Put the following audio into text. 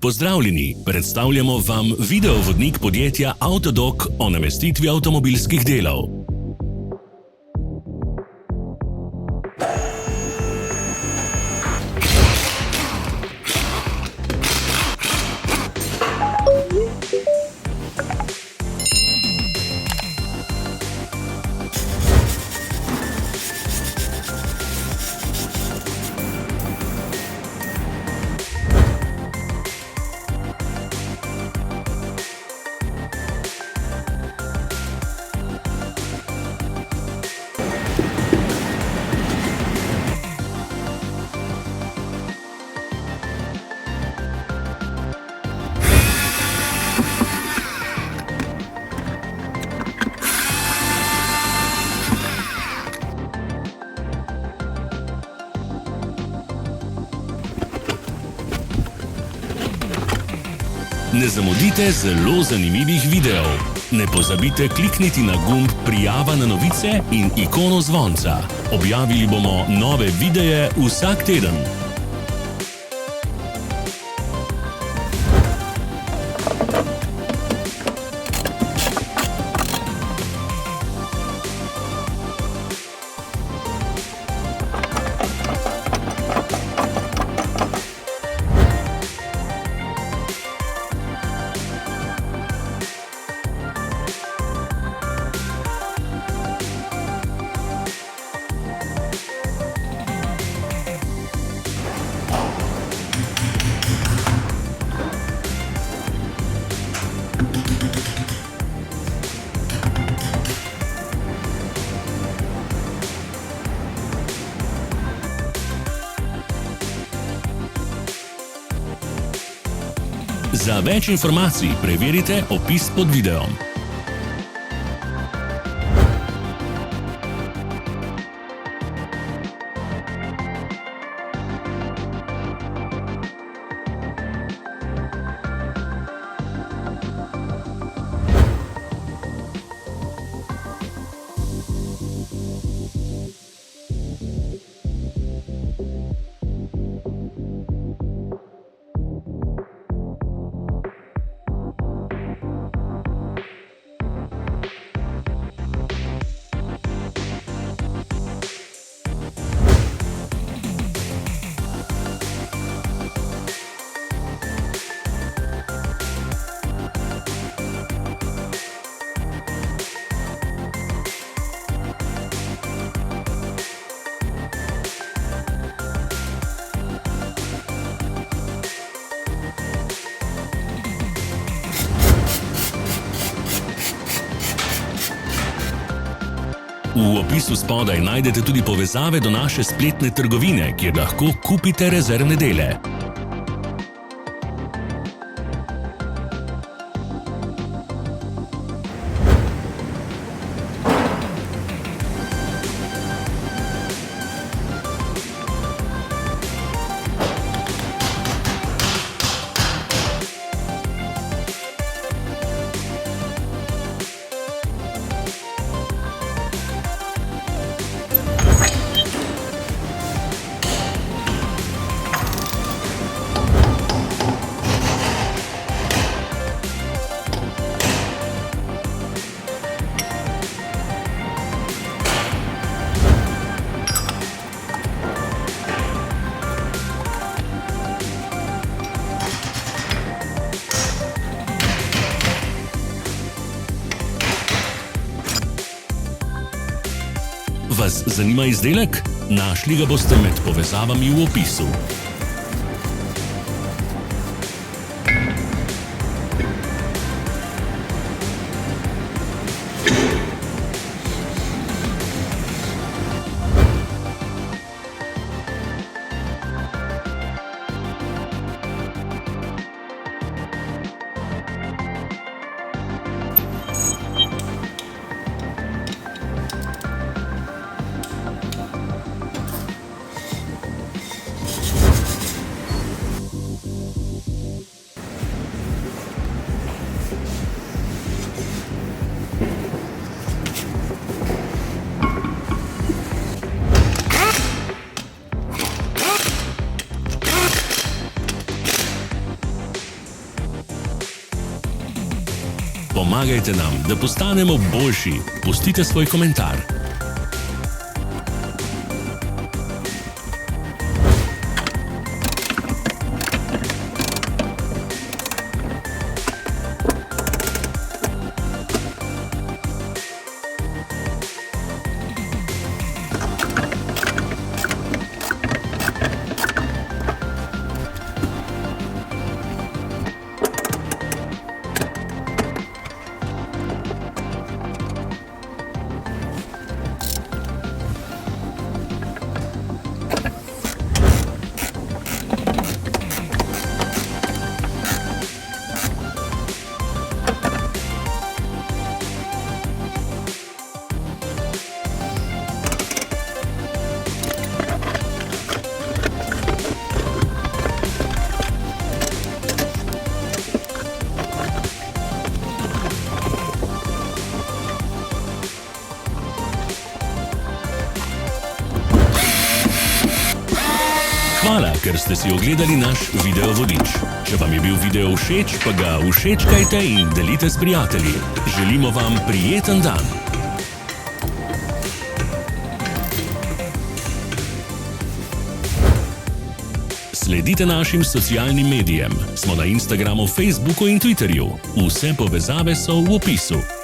Pozdravljeni, predstavljamo vam videovodnik podjetja Avtodok o namestitvi avtomobilskih delov. Ne zamudite zelo zanimivih videov. Ne pozabite klikniti na gumb Prijava na novice in ikono zvonca. Objavili bomo nove videe vsak teden. Za več informacij preverite opis pod videom. V opisu spodaj najdete tudi povezave do naše spletne trgovine, kjer lahko kupite rezervne dele. Vas zanima izdelek? Našli ga boste med povezavami v opisu. Pomagajte nam, da postanemo boljši. Pustite svoj komentar. Hvala, ker ste si ogledali naš video vodič. Če vam je bil video všeč, pa ga všečkajte in delite s prijatelji. Želimo vam prijeten dan. Sledite našim socialnim medijem. Smo na Instagramu, Facebooku in Twitterju. Vse povezave so v opisu.